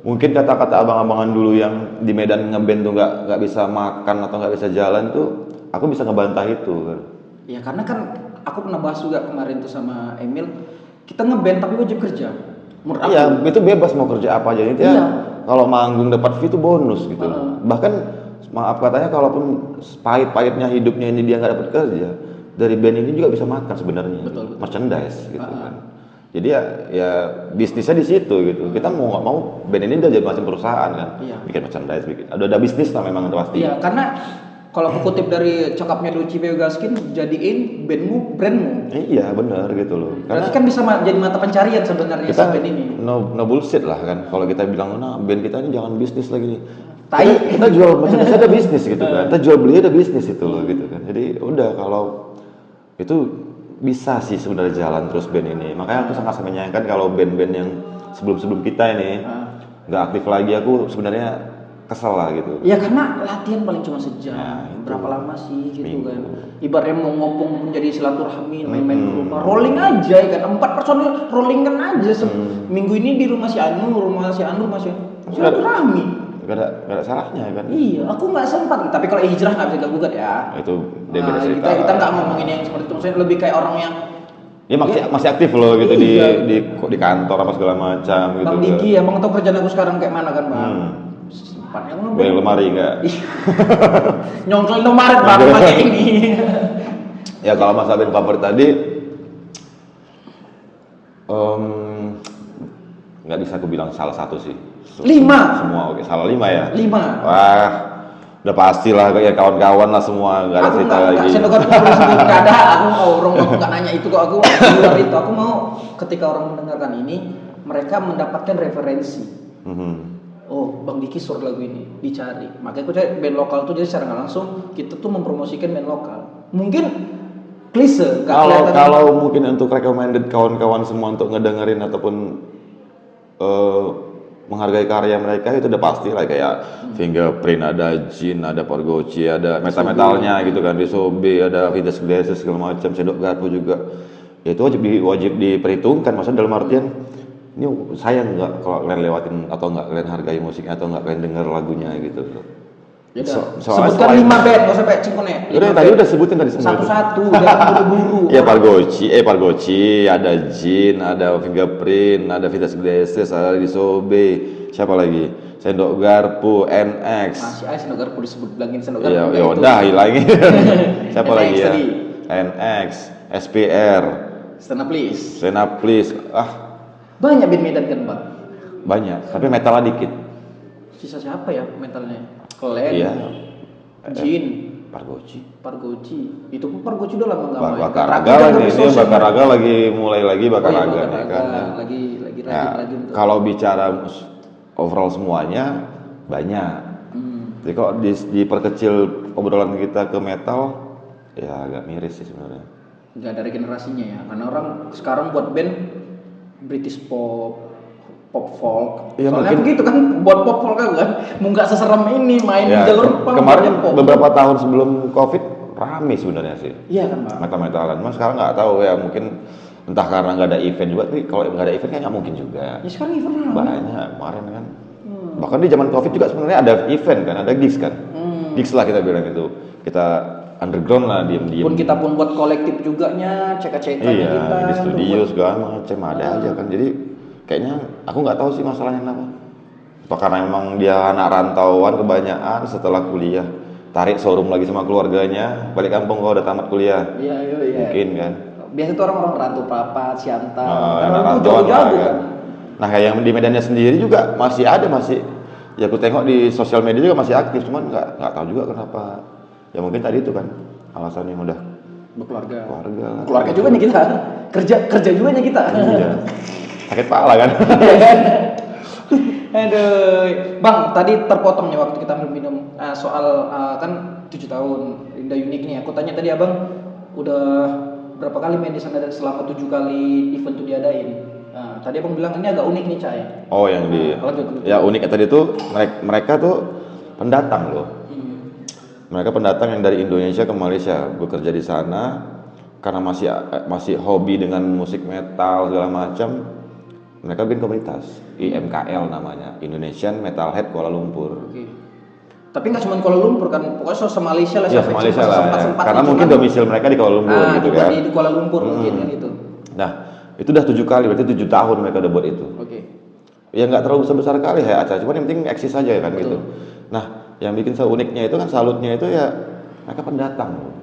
mungkin kata-kata abang-abangan dulu yang di Medan ngeband tuh nggak bisa makan atau nggak bisa jalan tuh, aku bisa ngebantah itu kan. Ya karena kan aku pernah bahas juga kemarin tuh sama Emil, kita ngeband tapi wajib kerja. Menurut aku. Iya, itu bebas mau kerja apa aja itu ya. Kalau manggung dapat fee itu bonus gitu. Bahkan maaf katanya kalaupun pahit-pahitnya hidupnya ini dia nggak dapat kerja, dari band ini juga bisa makan sebenarnya. Betul. Merchandise gitu kan. Jadi ya bisnisnya di situ gitu. Kita mau nggak mau band ini udah jadi macam perusahaan kan. Bikin merchandise, ada bisnis lah memang itu pasti. Iya, karena kalau aku kutip dari cakapnya Duci Gaskin, jadiin bandmu brandmu. Iya benar gitu loh. Berarti kan bisa jadi mata pencarian sebenarnya kita band ini. No bullshit lah kan. Kalau kita bilang, nah band kita ini jangan bisnis lagi nih. Kita jual merchandise ada bisnis gitu kan, kita jual beli ada bisnis itu loh gitu kan. Jadi udah kalau itu bisa sih sebenarnya jalan terus band ini. Makanya aku sangat menyayangkan kalau band-band yang sebelum kita ini nggak aktif lagi. Aku sebenarnya kesel lah gitu. Ya karena latihan paling cuma sejam. Ya, Berapa lama sih gitu Minggu. kan? Ibaratnya mau ngopong menjadi silaturahmi, main-main ke rumah, rolling aja ya kan. 4 personil rolling kan aja. Minggu ini di rumah si Anu, rumah si Anu, silaturahmi. Gak ada salahnya kan. Iya, aku nggak sempat. Tapi kalau hijrah nggak bisa gugat ya. Itu beda cerita. Kita nggak ngomongin yang seperti itu. Maksudnya lebih kayak orang yang Ya masih aktif loh gitu Iya. di kantor apa segala macam gitu. Bang Diki ya, Bang tau kerjaan aku sekarang kayak mana kan Bang? Sempatnya aku Gue lemari enggak? nyongkel lemari Bang pakai ini. Ya kalau masalah band favorit tadi nggak bisa aku bilang salah satu sih. 5. Semua oke, salah 5 ya? 5. Wah, udah pastilah kayak kawan-kawan lah semua, nggak ada Aku cerita nggak lagi. sendokan nggak ada. Aku nggak nanya itu kok. Aku di luar itu. Aku mau ketika orang mendengarkan ini, mereka mendapatkan referensi. Oh, Bang Diki suruh lagu ini, dicari. Makanya aku cari band lokal tuh, jadi secara nggak langsung kita tuh mempromosikan band lokal. Mungkin klise, nggak kelihatan. Kalau mungkin untuk recommended kawan-kawan semua untuk ngedengerin ataupun menghargai karya mereka itu udah pasti lah kayak Fingerprint, ada Jin, ada Pargoci, ada metal-metalnya gitu kan, Disobe, ada Vintage Glasses segala macam, Sendok Garpu juga. Ya itu wajib diperhitungkan, maksudnya dalam artian ini sayang nggak kalau kalian lewatin atau nggak kalian hargai musiknya atau nggak kalian denger lagunya gitu. Sebutkan 5 band, nggak usah pakai Cikone. Udah tadi udah sebutin tadi semua. Satu-satu, jangan buru-buru. Ya Pargoci, ada Jin, ada Fingerprint, ada Vintage Glasses, ada Disobe, siapa lagi? Sendok Garpu, NX. Masih aja Sendok Garpu disebut bilangin Sendok Ya Garpu. udah hilangin. Siapa NX lagi ya? tadi. NX, SPR, Stand Up Please. Senaplis. Banyak band Medan kan Bang? Banyak, tapi metalnya dikit. Sisa siapa ya metalnya? Klen, Iya. Jin, Pargoci. Pargoci. Itu pun Pargoci udah lama nggak main. Bakar raga lagi, ini bakar raga lagi mulai lagi bakar Oh iya, raga Bakar nih Raga. kan. Ya. Lagi Ya, rajin tuh. kalau bicara overall semuanya banyak. Jadi kalau diperkecil obrolan kita ke metal, ya agak miris sih sebenarnya. Nggak ada regenerasinya ya, karena orang sekarang buat band British pop, pop folk. Ya, Soalnya mungkin- begitu kan, buat pop folk kan, mau nggak seserem ini main Ya, di jalur punk. kemarin pop. beberapa tahun sebelum COVID rame sebenarnya sih. Iya kan Bang. Metal-metalan, mas sekarang nggak tahu ya, mungkin entah karena nggak ada event juga, tapi kalau nggak ada event kayaknya mungkin juga. Ya sekarang event rame. Banyak kemarin kan. Bahkan di zaman COVID juga sebenarnya ada event kan, ada gigs kan. Gigs lah kita bilang itu. Kita underground lah, diem-diem. Pun kita pun buat kolektif juga nya, cek-cekan Iya, kita. di studio buat- segala macam ada aja kan. Jadi kayaknya aku nggak tahu sih masalahnya kenapa. Apa karena memang dia anak rantauan kebanyakan setelah kuliah, tarik showroom lagi sama keluarganya, balik kampung kalau udah tamat kuliah. Iya. Mungkin kan. Biasa tuh orang-orang rantau Prapat, Siantar. Anak Karena itu rantauan lah jauh-jauh kan. kan. Nah kayak yang di Medannya sendiri juga masih ada ya aku tengok di sosial media juga masih aktif, cuman nggak tahu juga kenapa. Ya mungkin tadi itu kan alasan yang udah Berkeluarga. keluarga. Keluarga juga nih kita. Kerja juga nih kita. Iya. Sakit pala kan. Aduh, Bang, tadi terpotong nih waktu kita minum soal kan 7 tahun Indah Unik nih. Aku tanya tadi Abang udah berapa kali main di sana dan selama 7 kali event itu diadain. Nah, tadi Abang bilang ini agak unik nih, Cai. Oh yang di ya uniknya tadi tuh mereka tuh pendatang loh. Mereka pendatang yang dari Indonesia ke Malaysia bekerja di sana karena masih hobi dengan musik metal segala macam. Mereka bikin komunitas IMKL namanya, Indonesian Metalhead Kuala Lumpur. Oke. Tapi nggak cuma Kuala Lumpur kan, pokoknya se-Malaysia lah. Ya Malaysia lah ya. Karena mungkin domisil mereka di Kuala Lumpur gitu kan. Di Kuala Lumpur mungkin kan itu. Nah itu udah 7 kali, berarti 7 tahun mereka udah buat itu. Oke. Ya nggak terlalu besar kali ya acara, cuman yang penting eksis aja kan gitu. Nah yang bikin uniknya itu kan salutnya itu ya mereka pendatang loh.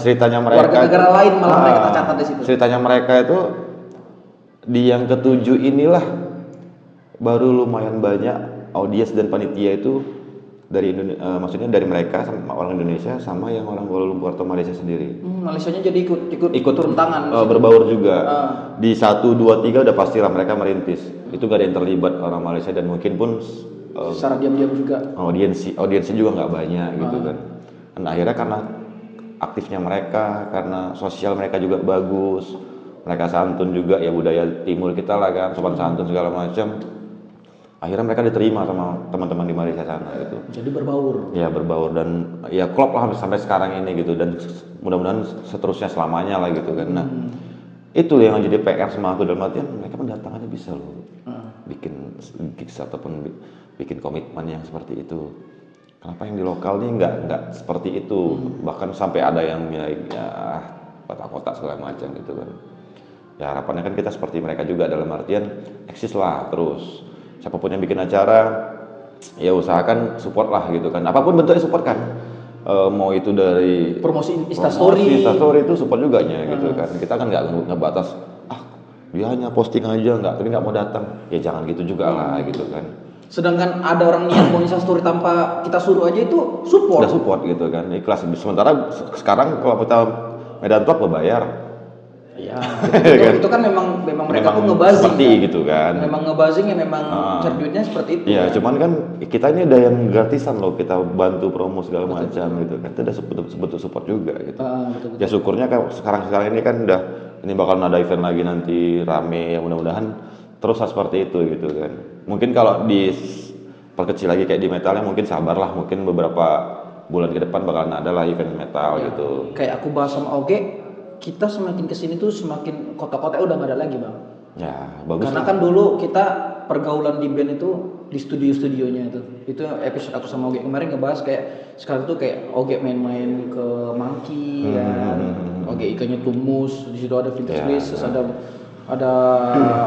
Ceritanya mereka Warga negara lain malah mereka tercatat di situ. Ceritanya mereka itu di yang ketujuh inilah baru lumayan banyak audiens dan panitia itu dari maksudnya dari mereka sama orang Indonesia sama yang orang Kuala Lumpur atau Malaysia sendiri. Malaysianya jadi ikut turun tangan. Berbaur juga. Di 1, 2, 3 udah pastilah mereka merintis. Itu gak ada yang terlibat orang Malaysia dan mungkin pun secara diam-diam juga. audiensi juga nggak banyak gitu kan. Dan akhirnya karena aktifnya mereka, karena sosial mereka juga bagus, mereka santun juga ya, budaya timur kita lah kan, sopan santun segala macam. Akhirnya mereka diterima sama teman-teman di Malaysia sana gitu. Jadi berbaur. Ya berbaur dan ya klop lah sampai sekarang ini gitu, dan mudah-mudahan seterusnya selamanya lah gitu kan. Nah, itu yang jadi PR sama aku, dalam artian mereka pendatangannya bisa loh bikin gigs ataupun bikin komitmen yang seperti itu. Kenapa yang di lokal nih nggak seperti itu, bahkan sampai ada yang ya kotak-kotak segala macam gitu kan. Ya harapannya kan kita seperti mereka juga, dalam artian eksis lah terus. Siapapun yang bikin acara ya usahakan support lah gitu kan, apapun bentuknya support kan. Mau itu dari Promosi Instastory itu support juga gitu kan. Kita kan nggak ngebatas dia hanya posting aja tapi nggak mau datang, ya jangan gitu juga lah gitu kan. Sedangkan ada orang niat mau Instastory tanpa kita suruh aja itu support. Udah support gitu kan, ikhlas. Sementara sekarang kalau kita Medan Talk berbayar. Iya, itu kan memang mereka tuh ngebazing seperti kan? gitu kan. Memang ngebazing ya, memang cari duitnya seperti itu. Iya, kan? cuman kan kita ini ada yang gratisan loh, kita bantu promo segala macam gitu kan. Itu udah sebut support juga gitu. Betul. Ya syukurnya kan sekarang ini kan udah, ini bakalan ada event lagi nanti rame ya, mudah-mudahan terus seperti itu gitu kan. Mungkin kalau perkecil lagi kayak di metalnya, mungkin sabarlah, mungkin beberapa bulan ke depan bakalan ada lah event metal gitu. Kayak aku bahas sama Oge, kita semakin kesini tuh semakin kota-kota udah nggak ada lagi bang. Ya bagus. Karena kan dulu kita pergaulan di band itu di studionya itu episode aku sama Oge kemarin ngebahas kayak sekarang tuh kayak Oge main-main ke Monkey ya, Oge ikannya Tumus, di situ ada Vintage List, terus ada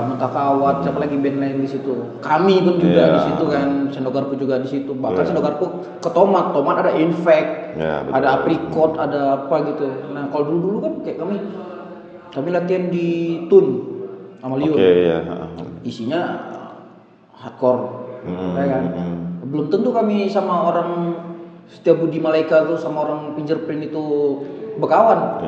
Mentakawat, siapa lagi band lain di situ. Kami pun juga di situ kan, Sendok Garpu juga di situ. Bahkan Sendok Garpu ke Tomat ada Infect, ada Apricot, ada apa gitu. Nah kalau dulu kan kayak kami latihan di Tun sama Leo. Isinya hardcore, ya kan. Belum tentu kami sama orang Setiabudi Malaika tuh sama orang Fingerprint itu berkawan.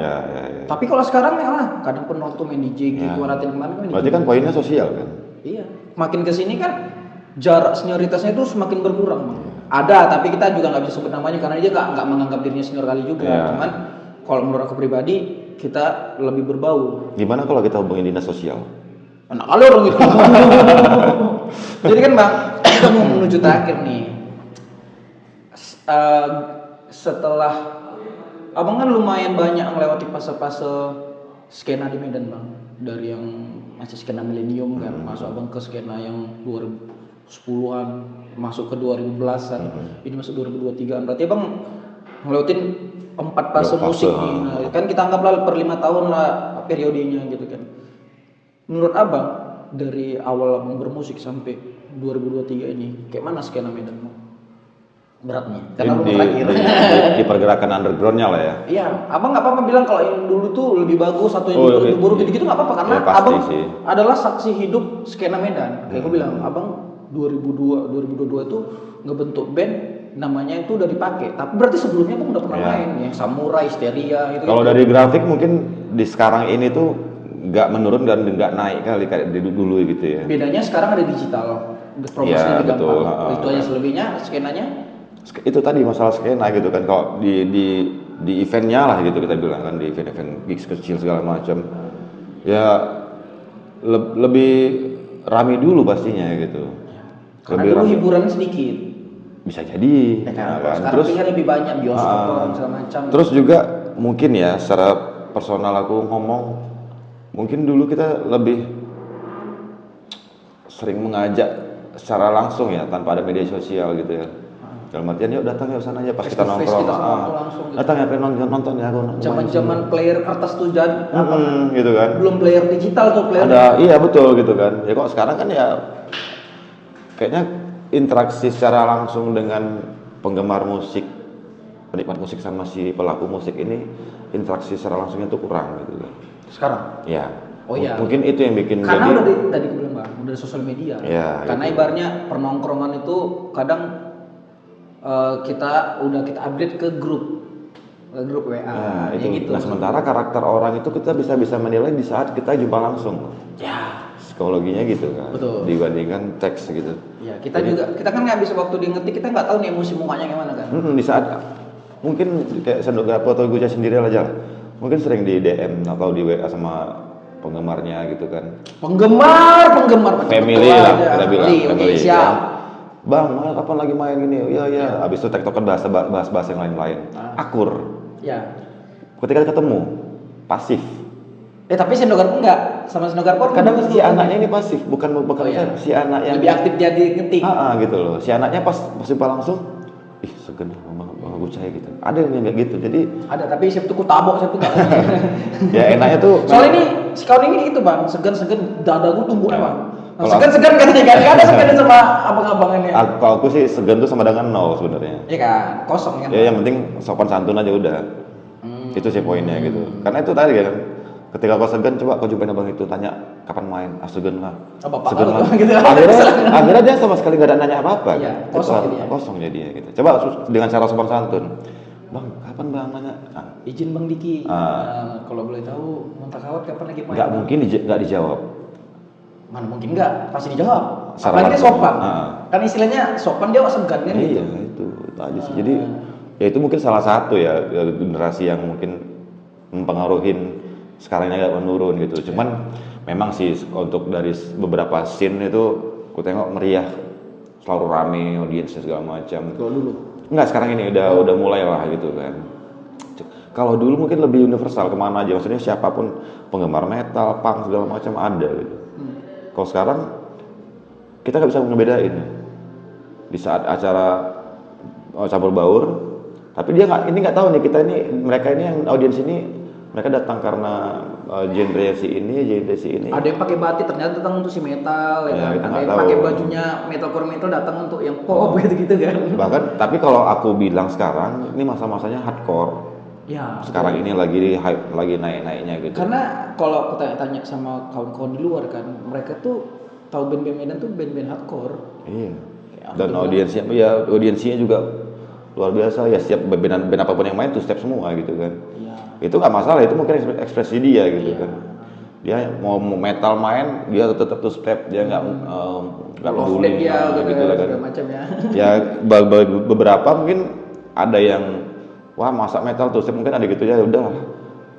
Tapi kalau sekarang ya kadang penonton main DJ gitu, latihan kemarin kan. Berarti kan poinnya sosial kan? Iya. Makin kesini kan jarak senioritasnya itu semakin berkurang. Ada, tapi kita juga nggak bisa sebut namanya karena dia nggak menganggap dirinya senior kali juga. Cuman kalau menurut aku pribadi kita lebih berbau. Gimana kalau kita hubungin dinas sosial? Enak kali orang gitu. Jadi kan bang, kita mau menuju terakhir nih. Setelah abang kan lumayan banyak melewati fase-fase skena di Medan bang, dari yang masih skena milenium kan, masuk abang ke skena yang 2010-an, masuk ke 2010-an, ini masuk 2023-an, berarti abang ngelewatin 4 fase musik nih. Nah, kan kita anggaplah per 5 tahun lah periodenya gitu kan. Menurut abang dari awal abang bermusik sampai 2023 ini, kayak mana skena Medan bang? Beratnya karena di pergerakan undergroundnya lah ya. Iya, abang nggak apa-apa bilang kalau yang dulu tuh lebih bagus atau yang dulu lebih buruk gitu nggak apa-apa karena abang adalah saksi hidup skena Medan. Kayak gue bilang, abang 2022 itu ngebentuk band namanya itu udah dipakai. Tapi berarti sebelumnya abang udah pernah main yang Samurai, Hysteria itu. Kalau dari grafik mungkin di sekarang ini tuh nggak menurun dan nggak naik kali kayak dulu gitu ya. Bedanya sekarang ada digital, promosi lebih gampang. Itu aja, selebihnya skenanya. Itu tadi masalah skena gitu kan, kalau di eventnya lah gitu kita bilang kan, di event gigs kecil segala macam ya lebih rame dulu pastinya gitu. Karena dulu hiburan sedikit. Bisa jadi. Ya kan? Sekarang terus lebih banyak bioskop segala macam. Terus juga mungkin ya secara personal aku ngomong, mungkin dulu kita lebih sering mengajak secara langsung ya tanpa ada media sosial gitu ya. Dalam artian yuk datang yuk sana aja pas kita nongkrong. Datang ya pengen nonton ya aku. Zaman player kertas tuh jadi gitu kan. Belum player digital tuh player. Iya betul gitu kan. Ya kok sekarang kan ya kayaknya interaksi secara langsung dengan penggemar musik, penikmat musik sama si pelaku musik ini, interaksi secara langsungnya tuh kurang gitu kan. Sekarang? Iya. Oh iya. Mungkin itu yang bikin karena tadi gue bilang bang, udah sosial media. Ya, karena gitu. ibaratnya pernongkrongan itu kadang kita update ke grup WA. Nah, itu. Gitu. Nah, sementara karakter orang itu kita bisa menilai di saat kita jumpa langsung. Ya. psikologinya gitu kan. Betul. Dibandingkan teks gitu. Ya, kita kan nggak bisa waktu dia ngetik, kita nggak tahu nih emosi mukanya gimana kan. Di saat mungkin kayak Sendogapo atau Guca sendiri aja lah. Mungkin sering di DM atau di WA sama penggemarnya gitu kan. Penggemar Family lah, kita bilang. Oke, Family, siap. kan. Bang, kapan lagi main gini? Iya. Abis itu tektokan bahas yang lain-lain. Akur. Ya. Ketika ketemu, pasif. Tapi Sendogarpo enggak, sama Sendogarpo Kadang si anaknya ini pasif, bukan iya. si anak yang lebih aktif dia di ngetik. gitu loh. Si anaknya pas langsung, ih segen Bang Gucai gitu. Ada yang kayak gitu. Jadi Ada, tapi siapa tuh ku tabok, siapa tuh enggak. ya enaknya tuh Soalnya ini si kawan ini gitu bang, segan dadaku tumbuh Ya. emang. Kalau Segan katanya kan, nggak ada segan sama abang-abangannya. Kalau aku sih segan tuh sama dengan nol sebenarnya. Iya kan, kosong kan. Ya yang penting sopan santun aja udah. Itu sih poinnya gitu. Karena itu tadi kan, ketika kau segan coba kau jumpain abang itu, tanya kapan main, segan lah. Oh, bapak Segan kalau lah. gitu. Akhirnya dia sama sekali gak ada nanya apa-apa. Iya, Kan. kosong Itu jadinya. kosong jadinya gitu. Coba dengan cara sopan santun. Bang, kapan bang nanya? Izin Bang Diki. Ah. Kalau boleh tahu, Montakawat kapan lagi main? Nggak mungkin nggak dijawab. Mana mungkin enggak, pasti dijawab. Secara Apalagi dia langsung. sopan. Ah. Kan istilahnya sopan dia segan kan gitu. Iya itu aja sih. Jadi ya itu mungkin salah satu ya generasi yang mungkin mempengaruhin sekarang ini agak menurun gitu. Cuman memang sih untuk dari beberapa scene itu aku tengok meriah, selalu rame audiensnya segala macam. Kalau dulu. Enggak, sekarang ini udah mulai lah gitu kan. Kalau dulu mungkin lebih universal kemana aja, maksudnya siapapun penggemar metal, punk segala macam ada gitu. Kalau sekarang kita nggak bisa ngebedain di saat acara campur baur, tapi dia nggak tahu nih mereka ini yang audiens ini mereka datang karena genre si ini. Ada yang pakai batik ternyata datang untuk si metal, Ya, kita kan? Ada nggak yang tahu. pakai bajunya metalcore metal datang untuk yang pop gitu kan. Bahkan tapi kalau aku bilang sekarang ini masa-masanya hardcore. Ya. Sekarang ini lagi hype, lagi naik-naiknya gitu. Karena kalau aku tanya-tanya sama kawan-kawan di luar kan, mereka tuh tahu band-band Medan tuh band-band hardcore. Iya. Kayak Dan aku audiensinya juga luar biasa ya, setiap band apapun yang main tuh step semua gitu kan. Iya. Itu nggak masalah, itu mungkin ekspresi dia gitu Iya. kan. Dia mau metal main, dia tetap tuh step, dia nggak Love peduli dia gitu lah kan. segala macam ya. Ya beberapa mungkin ada yang wah masa metal tuh step mungkin ada gitu ya udah.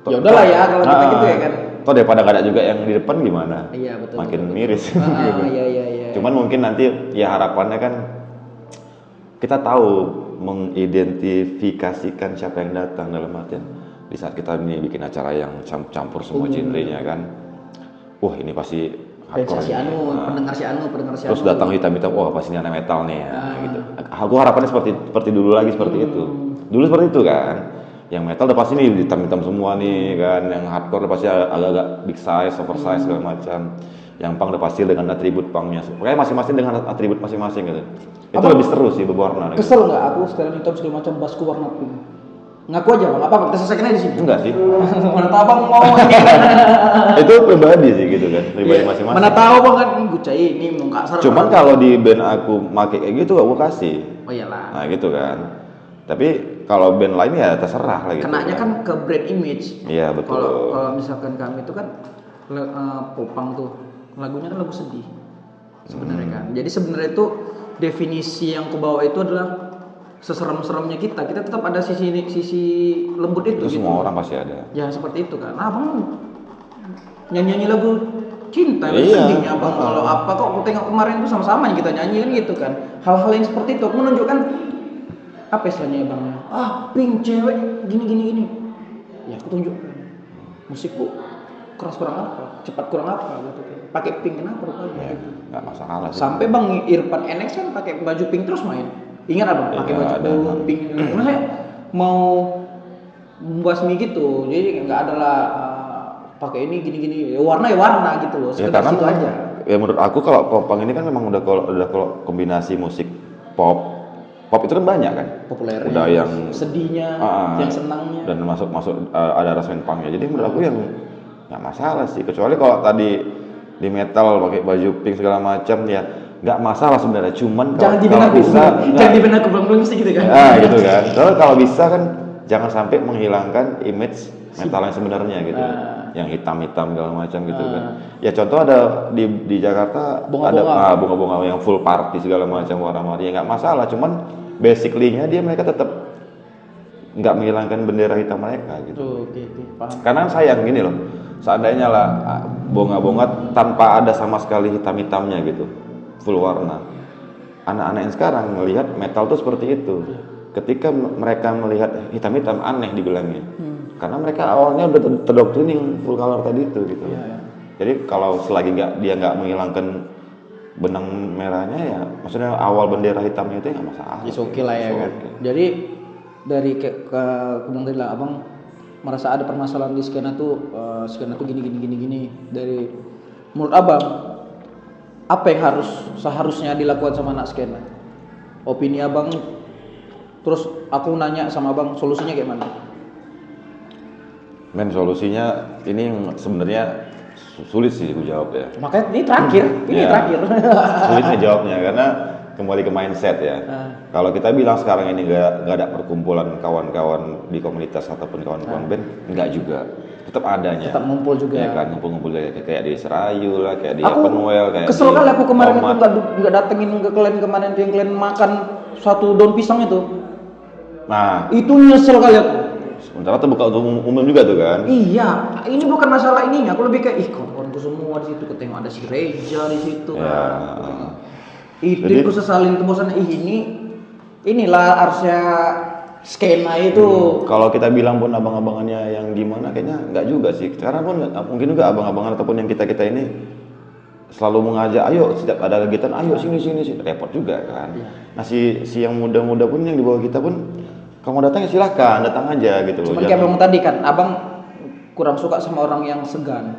Ya udahlah ya kalau kita gitu ya kan. Toh daripada nggak ada juga yang di depan gimana? Iya betul. Makin betul. miris. Gitu. Iya. Cuman mungkin nanti ya harapannya kan kita tahu mengidentifikasikan siapa yang datang dalam artian di saat kita ini bikin acara yang campur semua genrenya kan. Wah ini pasti hardcore. Si Anu, Nah, pendengar si Anu. terus datang hitam-hitam, wah pasti ini anak metal nih ya, gitu. Aku harapannya seperti dulu lagi seperti itu. Dulu seperti itu kan. Yang metal udah pasti nih hitam-hitam semua nih kan. Yang hardcore udah pasti agak-agak big size, oversize segala macam. Yang punk udah pasti dengan atribut punknya. Pokoknya masing-masing dengan atribut masing-masing gitu. Itu lebih seru sih berwarna. Gitu. Kesel nggak aku sekarang hitam segala macam basku warna pink? Ngaku aja bang, apa kita selesaikan aja di sini? Enggak sih. Mana tahu bang mau ini. Itu pribadi sih gitu kan. Pribadi Iya. masing-masing. Mana tahu bang kan Gucai ini mau kasar. Cuman kalau di band aku make kayak gitu aku kasih. Oh iyalah. Nah gitu kan. Tapi kalau band lain ya terserah lah gitu. Kenanya kan ke brand image. Iya betul. Kalau misalkan kami itu kan popang tuh lagunya kan lagu sedih sebenarnya kan. Jadi sebenarnya itu definisi yang kubawa itu adalah seserem-seremnya kita tetap ada sisi lembut itu. Itu gitu. semua orang pasti ada. Ya seperti itu kan. Nah, abang nyanyi lagu cinta, lagu Iya. sedihnya abang. Kalau apa kok aku tengok kemarin tuh sama-sama yang kita nyanyi kan gitu kan. Hal-hal yang seperti itu aku menunjukkan apa istilahnya bang? Pink cewek gini. Ya aku tunjukkan musikku keras kurang apa, cepat kurang apa gitu kan. Pakai pink kenapa rupanya? Ya, Gitu. nggak masalah sih. Sampai bang Irfan NX kan pakai baju pink terus main. Ingat abang pakai Iya, baju ada. pink. Karena saya mau membasmi gitu, jadi nggak ada lah pakai ini gini. Ya, warna gitu loh. Ya Sekedar karena situ aja. ya menurut aku kalau popang ini kan memang udah kalau kombinasi musik pop itu kan banyak kan. Populernya, Udah yang sedihnya, yang senangnya. dan masuk ada rasa punknya. Jadi menurut aku yang nggak masalah sih. Kecuali kalau tadi di metal pakai baju pink segala macam ya nggak masalah sebenarnya. Cuman Jangan di kalau aku, bisa jangan di aku bang mesti gitu kan. gitu kan. Kalau bisa kan jangan sampai menghilangkan image metal yang sebenarnya gitu. yang hitam-hitam segala macam gitu kan. Ya contoh ada di Jakarta Bunga-bunga. ada bunga-bunga yang full party segala macam warna-warni, ya nggak masalah, cuman basically-nya dia mereka tetap nggak menghilangkan bendera hitam mereka gitu. Oke, paham. Karena sayang gini loh, seandainya lah bunga-bunga tanpa ada sama sekali hitam-hitamnya gitu, full warna. Anak-anak yang sekarang melihat metal tuh seperti itu. Ketika mereka melihat hitam-hitam, aneh dibilangnya. Karena mereka awalnya udah terdoktrin full color tadi itu gitu. Jadi kalau selagi dia nggak menghilangkan benang merahnya, ya maksudnya awal bendera hitamnya itu nggak masalah. It's okay lah ya kan. Okay. Jadi dari kemudian tadi lah abang merasa ada permasalahan di skena tuh gini. Dari menurut abang apa yang seharusnya dilakukan sama anak skena? Opini abang, terus aku nanya sama abang solusinya kayak mana? Men, solusinya ini yang sebenarnya sulit sih gue jawab ya. Makanya ini terakhir, terakhir. Sulit ngejawabnya karena kembali ke mindset ya. Kalau kita bilang sekarang ini nggak ada perkumpulan kawan-kawan di komunitas ataupun kawan-kawan band, nggak juga. Tetap adanya. Tetap ngumpul juga. Ya kan, ngumpul-ngumpul kayak di Serayu lah, kayak di Aku Openwell, kayak kesel di kali aku kemarin Tomat. itu nggak datengin ke kalian kemarin tuh yang kalian makan satu daun pisang itu. Nah, Itu nyesel kali aku. sementara terbuka untuk umum juga tuh kan. Iya, ini bukan masalah ininya. Aku lebih kayak kawan-kawanku semua di situ. Ketemu ada si Reja di situ Ya. kan. Itu Jadi- aku sesalin ke bosan. Inilah harusnya skena itu. Kalau kita bilang pun abang-abangannya yang gimana, kayaknya nggak juga sih. Sekarang pun mungkin juga abang-abangan ataupun yang kita ini selalu mengajak, ayo setiap ada kegiatan, ayo sini, repot juga kan. Nah si yang muda-muda pun yang di bawah kita pun, kalau mau datang ya silahkan, datang aja gitu loh. Cuman kayak abang tadi kan, abang kurang suka sama orang yang segan.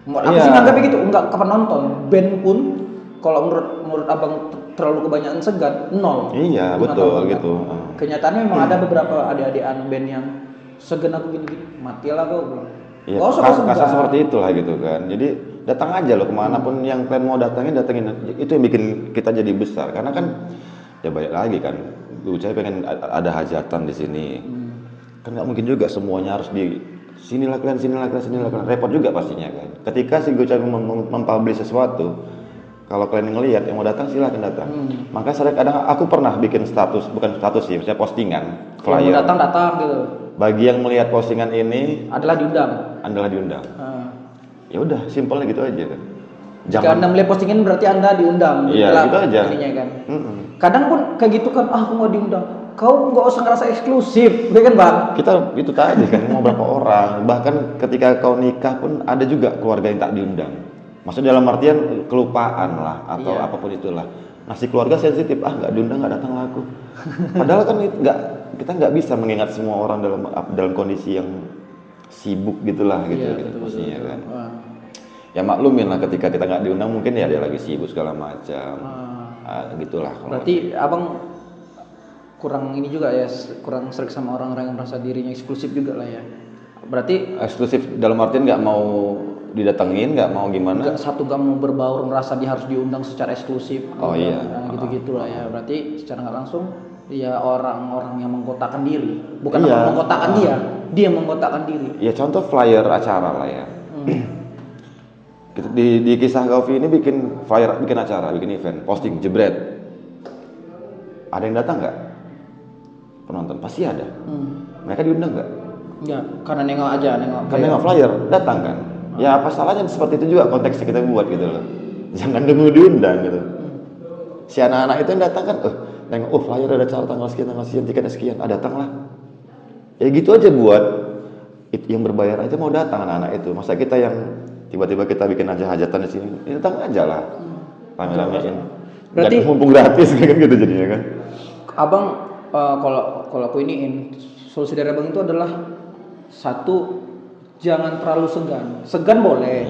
Aku Iya. sih nganggapnya gitu, enggak ke penonton. Band pun kalau menurut abang terlalu kebanyakan segan, nol. Iya, Aku nggak betul, tahu gitu. kenapa. Kenyataannya memang ada beberapa adik-adikan band yang segan aku gini, matilah kau bilang. Iya, Gak usah kau kasar segan. seperti itulah gitu kan. Jadi datang aja loh kemanapun yang kalian mau datangin. Itu yang bikin kita jadi besar. Karena kan ya balik lagi kan. Saya pengen ada hajatan di sini. Kan nggak mungkin juga semuanya harus di sinilah kalian. Repot juga pastinya kan. Ketika si Gocai mempublish sesuatu, kalau kalian ngelihat yang mau datang silahkan datang. Makanya sering kadang aku pernah bikin bukan status sih, misalnya postingan, Kalau mau flyer. datang gitu. Bagi yang melihat postingan ini Adalah diundang. adalah diundang. Ya udah, simpelnya gitu aja kan. Jika anda melihat postingan berarti anda diundang. Iya, Itulah gitu aja. ininya kan. Kadang pun kayak gitu kan, aku nggak diundang. Kau nggak usah ngerasa eksklusif, ya kan bang? Kita itu tadi kan mau berapa orang. Bahkan ketika kau nikah pun ada juga keluarga yang tak diundang. Maksudnya dalam artian kelupaan lah atau Iya. apapun itulah. Nasi keluarga sensitif, nggak diundang nggak datang lah aku. Padahal kan kita nggak bisa mengingat semua orang dalam kondisi yang sibuk gitulah gitu, Iya, gitu betul, pastinya betul. kan. Wah. Ya maklumin lah ketika kita nggak diundang mungkin ya dia lagi sibuk segala macam. Gitulah. kalau- Berarti abang kurang ini juga ya, kurang serik sama orang-orang yang merasa dirinya eksklusif juga lah ya. Berarti eksklusif dalam artian nggak mau didatengin, nggak mau gimana? nggak mau berbaur, merasa dia harus diundang secara eksklusif. Oh, iya. Gitu-gitu lah ya. Berarti secara nggak langsung ya orang-orang yang mengkotakkan diri, bukan Iya. abang mengkotakkan dia mengkotakkan diri. Ya contoh flyer acara lah ya. Di kisah Gaufi ini bikin flyer, bikin acara, bikin event, posting, jebret. Ada yang datang nggak? Penonton pasti ada. Mereka diundang nggak? Enggak, karena nengok aja, nengok. Karena nggak flyer, datang kan? Ya apa salahnya seperti itu juga konteksnya kita buat gitu loh. Jangan nunggu diundang gitu. Si anak-anak itu yang datang kan, nengok, flyer ada acara tanggal sekian, tiketnya sekian, datanglah. Ya gitu aja buat yang berbayar aja mau datang anak-anak itu. Masa kita yang tiba-tiba kita bikin aja hajatan di sini, ya datang aja lah. Rame-ramein. Berarti mumpung gratis kan gitu jadinya kan. abang kalau aku iniin solusi dari abang itu adalah satu, jangan terlalu segan boleh,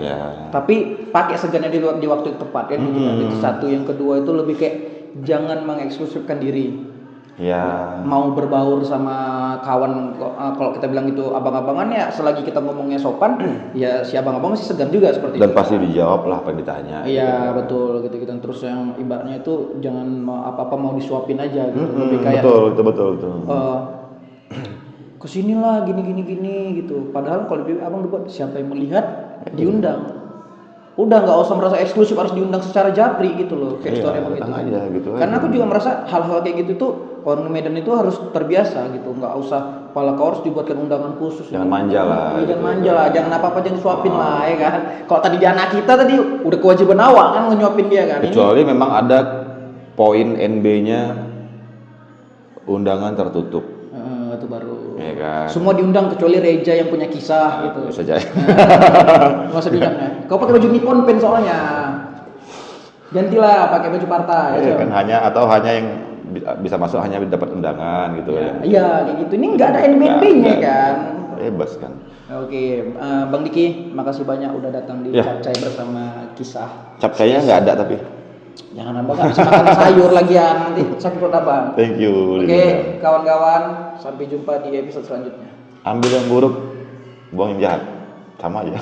tapi pakai segannya di waktu yang tepat kan. Itu satu. Yang kedua itu lebih kayak jangan mengeksklusifkan diri. Ya. Mau berbaur sama kawan, kalau kita bilang itu abang-abangan ya, selagi kita ngomongnya sopan ya si abang-abang masih segan juga seperti Dan itu. pasti dijawab lah apa yang ditanya. Iya betul gitu. Terus yang ibaratnya itu jangan apa-apa mau disuapin aja gitu. Lebih kayak Betul. kesinilah gini gitu. Padahal kalau di abang debat siapa yang melihat diundang. Udah nggak usah merasa eksklusif harus diundang secara japri gitu loh kayak Iya, story abang itu. datang aja gitu Karena aja. aku juga merasa hal-hal kayak gitu tuh orang di Medan itu harus terbiasa gitu, nggak usah pala kau harus dibuatkan undangan khusus. Jangan manja lah, Iya, gitu. jangan manja lah, jangan apa-apa jangan disuapin lah ya kan. Kalau tadi di anak kita tadi udah kewajiban awak kan nyuapin dia kan. Kecuali memang ada poin NB-nya undangan tertutup, Itu baru. ya kan? Semua diundang kecuali Reja yang punya kisah gitu. Bisa jadi. Nggak usah diundang ya. Kau pakai baju Nippon Pen soalnya. Gantilah pakai baju partai. Iya aja. kan hanya yang bisa masuk hanya dapat undangan gitu ya. Iya kayak gitu. Ini nggak ada NBP-nya kan. Bebas kan. Oke, Bang Diki, makasih banyak udah datang di Ya. Capcay bersama kisah. Capcaynya nggak ada tapi. Jangan abang nggak bisa makan sayur lagi ya nanti sakit perut abang. Thank you. Oke, kawan-kawan, sampai jumpa di episode selanjutnya. Ambil yang buruk, buang yang jahat. Sama aja.